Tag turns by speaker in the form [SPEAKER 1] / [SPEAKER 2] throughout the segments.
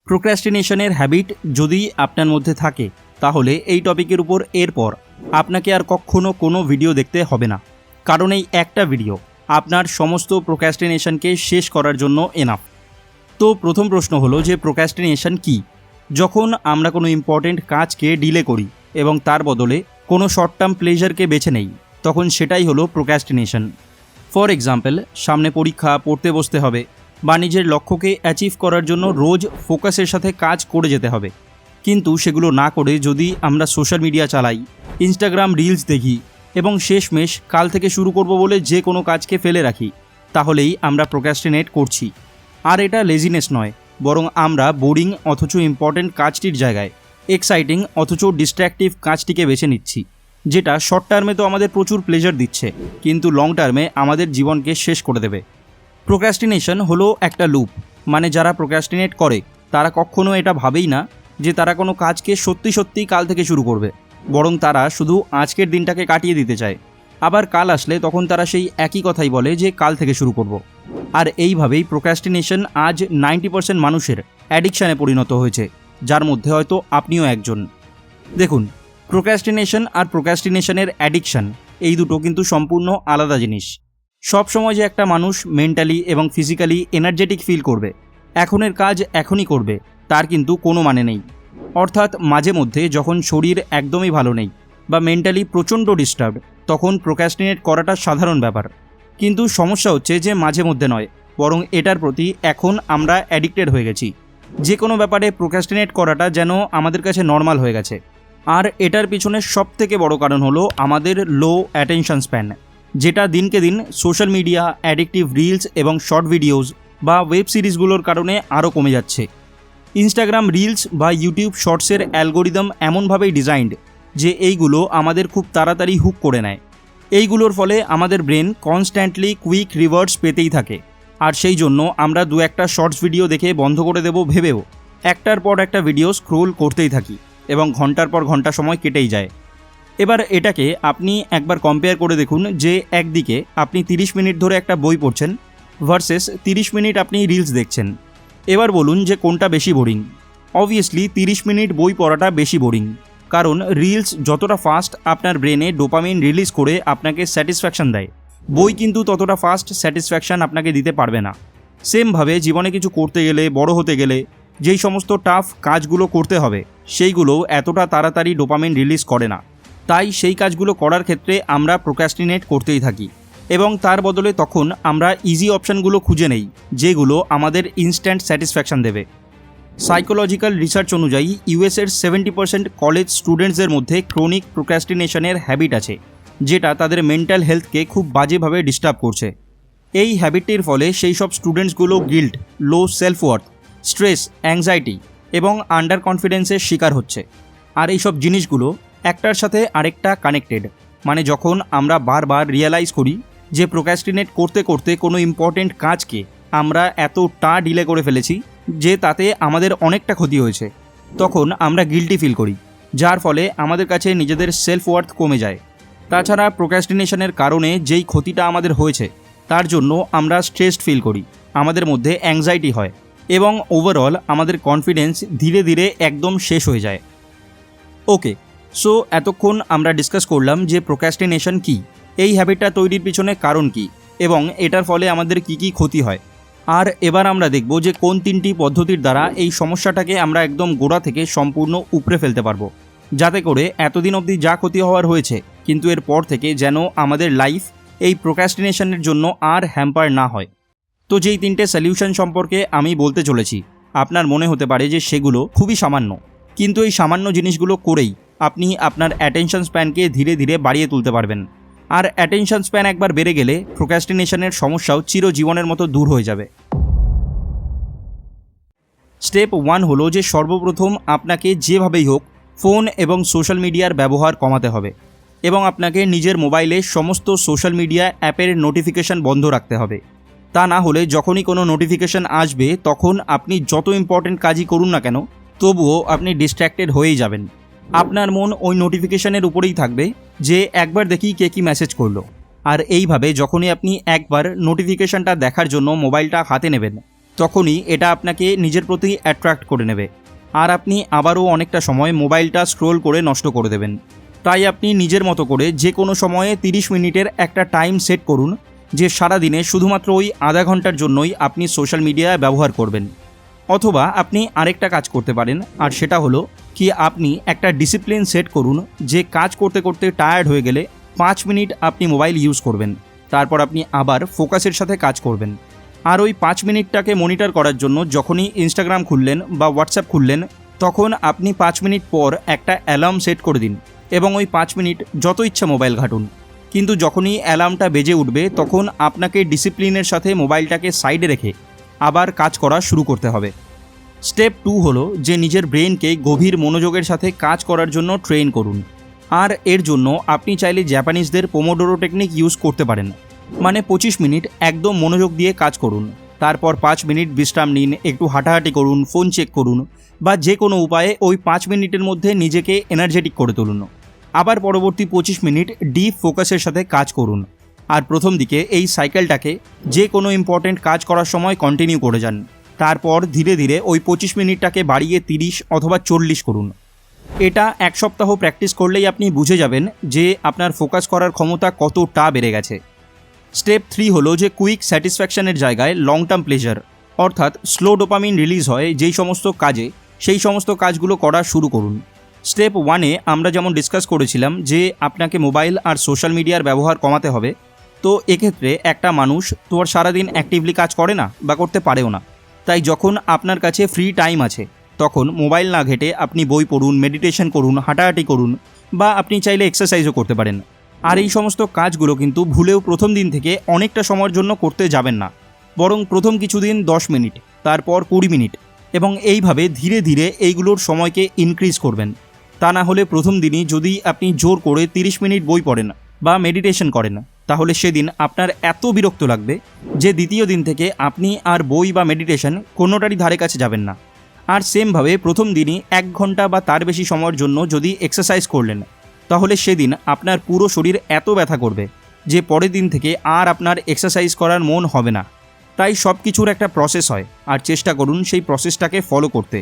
[SPEAKER 1] প্রোক্রাস্টিনেশনের habit যদি আপনার মধ্যে থাকে তাহলে এই টপিকের উপর এরপর আপনাকে আর কখনো কোনো ভিডিও দেখতে হবে না, কারণ এই একটা ভিডিও আপনার সমস্ত প্রোক্রাস্টিনেশনকে শেষ করার জন্য এনাফ। তো প্রথম প্রশ্ন হলো যে প্রোক্রাস্টিনেশন কি। যখন আমরা কোনো ইম্পর্টেন্ট কাজকে ডিলে করি এবং তার বদলে কোনো শর্ট টার্ম প্লেজারকে বেছে নেই, তখন সেটাই হলো প্রোক্রাস্টিনেশন। ফর এক্সাম্পল, সামনে পরীক্ষা, পড়তে বসতে হবে বা নিজের লক্ষ্যকে অ্যাচিভ করার জন্য রোজ ফোকাসের সাথে কাজ করে যেতে হবে, কিন্তু সেগুলো না করে যদি আমরা সোশ্যাল মিডিয়া চালাই, ইনস্টাগ্রাম রিলস দেখি এবং শেষমেশ কাল থেকে শুরু করব বলে যে কোনো কাজকে ফেলে রাখি, তাহলেই আমরা প্রোক্রাস্টিনেট করছি। আর এটা লেজিনেস নয়, বরং আমরা বোরিং অথচ ইম্পর্টেন্ট কাজটির জায়গায় এক্সাইটিং অথচ ডিস্ট্র্যাকটিভ কাজটিকে বেছে নিচ্ছি, যেটা শর্ট টার্মে তো আমাদের প্রচুর প্লেজার দিচ্ছে কিন্তু লং টার্মে আমাদের জীবনকে শেষ করে দেবে। প্রোক্রাস্টিনেশন হলো একটা লুপ, মানে যারা প্রোক্রাস্টিনেট করে তারা কখনো এটা ভাবেই না যে তারা কোনো কাজকে সত্যি সত্যি কাল থেকে শুরু করবে, বরং তারা শুধু আজকের দিনটাকে কাটিয়ে দিতে চায়। আবার কাল আসলে তখন তারা সেই একই কথাই বলে যে কাল থেকে শুরু করব। আর এইভাবেই প্রোক্রাস্টিনেশন আজ 90% মানুষের অ্যাডিকশানে পরিণত হয়েছে, যার মধ্যে হয়তো আপনিও একজন। দেখুন, প্রোক্রাস্টিনেশন আর প্রোক্রাস্টিনেশনের অ্যাডিকশান এই দুটো কিন্তু সম্পূর্ণ আলাদা জিনিস। সব সময় যে একটা মানুষ মেন্টালি এবং ফিজিক্যালি এনার্জেটিক ফিল করবে, এখনের কাজ এখনই করবে, তার কিন্তু কোনো মানে নেই। অর্থাৎ মাঝে মধ্যে যখন শরীর একদমই ভালো নেই বা মেন্টালি প্রচণ্ড ডিস্টার্ব, তখন প্রোক্রাস্টিনেট করাটা সাধারণ ব্যাপার। কিন্তু সমস্যা হচ্ছে যে মাঝে মধ্যে নয়, বরং এটার প্রতি এখন আমরা অ্যাডিক্টেড হয়ে গেছি। যে কোনো ব্যাপারে প্রোক্রাস্টিনেট করাটা যেন আমাদের কাছে নর্মাল হয়ে গেছে। আর এটার পিছনে সবথেকে বড় কারণ হলো আমাদের লো অ্যাটেনশন স্প্যান, যেটা দিনকে দিন সোশ্যাল মিডিয়া, অ্যাডিকটিভ রিলস এবং শর্ট ভিডিওস বা ওয়েব সিরিজগুলোর কারণে আরও কমে যাচ্ছে। ইনস্টাগ্রাম রিলস বা ইউটিউব শর্টসের অ্যালগোরিদম এমনভাবেই ডিজাইনড যে এইগুলো আমাদের খুব তাড়াতাড়ি হুক করে নেয়। এইগুলোর ফলে আমাদের ব্রেন কনস্ট্যান্টলি কুইক রিওয়ার্ডস পেতেই থাকে, আর সেই জন্য আমরা দু একটা শর্টস ভিডিও দেখে বন্ধ করে দেব ভেবেও একটার পর একটা ভিডিও স্ক্রোল করতেই থাকি এবং ঘন্টার পর ঘন্টা সময় কেটেই যায়। এবার এটাকে আপনি একবার কম্পেয়ার করে দেখুন যে একদিকে আপনি 30 মিনিট ধরে একটা বই পড়ছেন ভার্সেস 30 মিনিট আপনি রিলস দেখছেন। এবার বলুন যে কোনটা বেশি বোরিং। অবভিয়াসলি 30 মিনিট বই পড়াটা বেশি বোরিং, কারণ রিলস যতটা ফাস্ট আপনার ব্রেনে ডোপামিন রিলিজ করে আপনাকে স্যাটিসফ্যাকশান দেয়, বই কিন্তু ততটা ফাস্ট স্যাটিসফ্যাকশান আপনাকে দিতে পারবে না। সেমভাবে জীবনে কিছু করতে গেলে, বড় হতে গেলে যেই সমস্ত টাফ কাজগুলো করতে হবে, সেইগুলো এতটা তাড়াতাড়ি ডোপামিন রিলিজ করে না। তাই সেই কাজগুলো করার ক্ষেত্রে আমরা প্রোক্রাস্টিনেট করতেই থাকি এবং তার বদলে তখন আমরা ইজি অপশানগুলো খুঁজে নেই, যেগুলো আমাদের ইনস্ট্যান্ট স্যাটিসফ্যাকশান দেবে। সাইকোলজিক্যাল রিসার্চ অনুযায়ী ইউএসের 70% কলেজ স্টুডেন্টসদের মধ্যে ক্রনিক প্রোক্রাস্টিনেশনের হ্যাবিট আছে, যেটা তাদের মেন্টাল হেলথকে খুব বাজেভাবে ডিস্টার্ব করছে। এই হ্যাবিটটির ফলে সেই সব স্টুডেন্টসগুলো guilt, low self worth, stress, anxiety এবং আন্ডার কনফিডেন্সের শিকার হচ্ছে। আর এইসব জিনিসগুলো একটার সাথে আরেকটা কানেক্টেড, মানে যখন আমরা বারবার রিয়েলাইজ করি যে প্রোক্রাস্টিনেট করতে করতে কোনো ইম্পর্টেন্ট কাজকে আমরা এতটা ডিলে করে ফেলেছি যে তাতে আমাদের অনেকটা ক্ষতি হয়েছে, তখন আমরা গিল্টি ফিল করি, যার ফলে আমাদের কাছে নিজেদের সেলফ ওয়ার্থ কমে যায়। তাছাড়া প্রোক্রাস্টিনেশনের কারণে যেই ক্ষতিটা আমাদের হয়েছে তার জন্য আমরা স্ট্রেসড ফিল করি, আমাদের মধ্যে অ্যাংজাইটি হয় এবং ওভারঅল আমাদের কনফিডেন্স ধীরে ধীরে একদম শেষ হয়ে যায়। ওকে, সো এতক্ষণ আমরা ডিসকাস করলাম যে প্রোক্রাস্টিনেশন কী, এই হ্যাবিটটা তৈরির পিছনে কারণ কী এবং এটার ফলে আমাদের কী কী ক্ষতি হয়। আর এবার আমরা দেখব যে কোন 3টি পদ্ধতির দ্বারা এই সমস্যাটাকে আমরা একদম গোড়া থেকে সম্পূর্ণ উপড়ে ফেলতে পারবো, যাতে করে এতদিন অবধি যা ক্ষতি হওয়ার হয়েছে কিন্তু এরপর থেকে যেন আমাদের লাইফ এই প্রোক্রাস্টিনেশনের জন্য আর হ্যাম্পার না হয়। তো যেই 3টে সলিউশন সম্পর্কে আমি বলতে চলেছি, আপনার মনে হতে পারে যে সেগুলো খুবই সামান্য, কিন্তু এই সামান্য জিনিসগুলো করেই আপনি আপনার অ্যাটেনশন স্প্যানকে ধীরে ধীরে বাড়িয়ে তুলতে পারবেন। আর অ্যাটেনশন স্প্যান একবার বেড়ে গেলে প্রোক্রাস্টিনেশনের সমস্যাও চিরজীবনের মতো দূর হয়ে যাবে। স্টেপ 1 হলো যে সর্বপ্রথম আপনাকে যেভাবেই হোক ফোন এবং সোশ্যাল মিডিয়ার ব্যবহার কমাতে হবে এবং আপনাকে নিজের মোবাইলে সমস্ত সোশ্যাল মিডিয়া অ্যাপের নোটিফিকেশান বন্ধ রাখতে হবে। তা না হলে যখনই কোনো নোটিফিকেশান আসবে তখন আপনি যত ইম্পর্টেন্ট কাজই করুন না কেন, তবুও আপনি ডিস্ট্র্যাক্টেড হয়েই যাবেন। আপনার মন ওই নোটিফিকেশানের উপরেই থাকবে যে একবার দেখি কে কী মেসেজ করলো। আর এইভাবে যখনই আপনি একবার নোটিফিকেশানটা দেখার জন্য মোবাইলটা হাতে নেবেন, তখনই এটা আপনাকে নিজের প্রতি অ্যাট্রাক্ট করে নেবে, আর আপনি আবারও অনেকটা সময় মোবাইলটা স্ক্রোল করে নষ্ট করে দেবেন। তাই আপনি নিজের মতো করে যে কোনো সময়ে 30 মিনিটের একটা টাইম সেট করুন, যে সারাদিনে শুধুমাত্র ওই আধা ঘন্টার জন্যই আপনি সোশ্যাল মিডিয়া ব্যবহার করবেন। অথবা আপনি আরেকটা কাজ করতে পারেন, আর সেটা হলো কি আপনি একটা ডিসিপ্লিন সেট করুন, যে কাজ করতে করতে টায়ার্ড হয়ে গেলে 5 মিনিট আপনি মোবাইল ইউজ করবেন, তারপর আপনি আবার ফোকাসের সাথে কাজ করবেন। আর ওই 5 মিনিটটাকে মনিটর করার জন্য যখনই ইনস্টাগ্রাম খুললেন বা হোয়াটসঅ্যাপ খুললেন, তখন আপনি 5 মিনিট পর একটা অ্যালার্ম সেট করে দিন এবং ওই 5 মিনিট যত ইচ্ছা মোবাইল ঘাঁটুন। কিন্তু যখনই অ্যালার্মটা বেজে উঠবে তখন আপনাকে ডিসিপ্লিনের সাথে মোবাইলটাকে সাইডে রেখে আবার কাজ করা শুরু করতে হবে। স্টেপ 2 হলো যে নিজের ব্রেনকে গভীর মনোযোগের সাথে কাজ করার জন্য ট্রেন করুন। আর এর জন্য আপনি চাইলে জাপানিজদের পোমোডোরো টেকনিক ইউজ করতে পারেন। মানে 25 মিনিট একদম মনোযোগ দিয়ে কাজ করুন, তারপর 5 মিনিট বিশ্রাম নিন, একটু হাঁটাহাঁটি করুন, ফোন চেক করুন, বা যে কোনো উপায়ে ওই 5 মিনিটের মধ্যে নিজেকে এনার্জেটিক করে তুলুন। আবার পরবর্তী 25 মিনিট ডিপ ফোকাসের সাথে কাজ করুন। আর প্রথম দিকে এই সাইকেলটাকে যে কোনো ইম্পর্টেন্ট কাজ করার সময় কন্টিনিউ করে যান। তারপর ধীরে ধীরে ওই 25 মিনিটটাকে বাড়িয়ে 30 অথবা 40 করুন। এটা 1 সপ্তাহ প্র্যাকটিস করলেই আপনি বুঝে যাবেন যে আপনার ফোকাস করার ক্ষমতা কতটা বেড়ে গেছে। স্টেপ 3 হলো যে কুইক স্যাটিসফ্যাকশনের জায়গায় লং টার্ম প্লেজার, অর্থাৎ স্লো ডোপামিন রিলিজ হয় যেই সমস্ত কাজে, সেই সমস্ত কাজগুলো করা শুরু করুন। স্টেপ 1-এ আমরা যেমন ডিসকাস করেছিলাম যে আপনাকে মোবাইল আর সোশ্যাল মিডিয়ার ব্যবহার কমাতে হবে। তো এক্ষেত্রে একটা মানুষ তো আর সারাদিন অ্যাক্টিভলি কাজ করে না বা করতে পারেও না। তাই যখন আপনার কাছে ফ্রি টাইম আছে তখন মোবাইল না ঘেঁটে আপনি বই পড়ুন, মেডিটেশন করুন, হাঁটাহাঁটি করুন, বা আপনি চাইলে এক্সারসাইজও করতে পারেন। আর এই সমস্ত কাজগুলো কিন্তু ভুলেও প্রথম দিন থেকে অনেকটা সময়ের জন্য করতে যাবেন না, বরং প্রথম কিছুদিন 10 মিনিট, তারপর 20 মিনিট, এবং এইভাবে ধীরে ধীরে এইগুলোর সময়কে ইনক্রিজ করবেন। তা না হলে প্রথম দিনই যদি আপনি জোর করে 30 মিনিট বই পড়েন বা মেডিটেশন করেন, তাহলে সেদিন আপনার এত বিরক্ত লাগবে যে দ্বিতীয় দিন থেকে আপনি আর বই বা মেডিটেশন কোনোটারই ধারে কাছে যাবেন না। আর সেমভাবে প্রথম দিনই 1 ঘন্টা বা তার বেশি সময়ের জন্য যদি এক্সারসাইজ করলেন, তাহলে সেদিন আপনার পুরো শরীর এত ব্যথা করবে যে পরের দিন থেকে আর আপনার এক্সারসাইজ করার মন হবে না। তাই সব কিছুর একটা প্রসেস হয়, আর চেষ্টা করুন সেই প্রসেসটাকে ফলো করতে।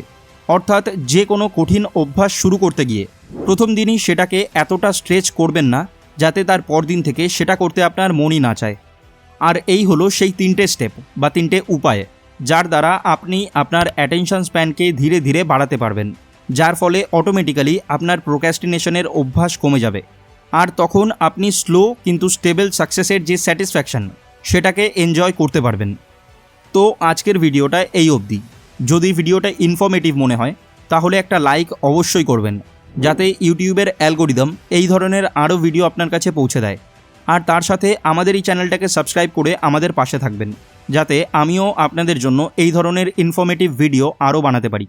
[SPEAKER 1] অর্থাৎ যে কোনো কঠিন অভ্যাস শুরু করতে গিয়ে প্রথম দিনই সেটাকে এতটা স্ট্রেচ করবেন না যাতে তার পরদিন থেকে সেটা করতে আপনার মনই না চায়। আর এই হলো সেই 3টে স্টেপ বা 3টে উপায়, যার দ্বারা আপনি আপনার অ্যাটেনশন স্প্যানকে ধীরে ধীরে বাড়াতে পারবেন, যার ফলে অটোমেটিক্যালি আপনার প্রোক্রাস্টিনেশনের অভ্যাস কমে যাবে। আর তখন আপনি স্লো কিন্তু স্টেবল সাকসেসের যে স্যাটিসফ্যাকশন, সেটাকে এনজয় করতে পারবেন। তো আজকের ভিডিওটা এই অবধি। যদি ভিডিওটা ইনফরমেটিভ মনে হয় তাহলে একটা লাইক অবশ্যই করবেন, যাতে ইউটিউবের অ্যালগোরিদম এই ধরনের আরও ভিডিও আপনার কাছে পৌঁছে দেয়। আর তার সাথে আমাদের এই চ্যানেলটাকে সাবস্ক্রাইব করে আমাদের পাশে থাকবেন, যাতে আমিও আপনাদের জন্য এই ধরনের ইনফরমেটিভ ভিডিও আরও বানাতে পারি।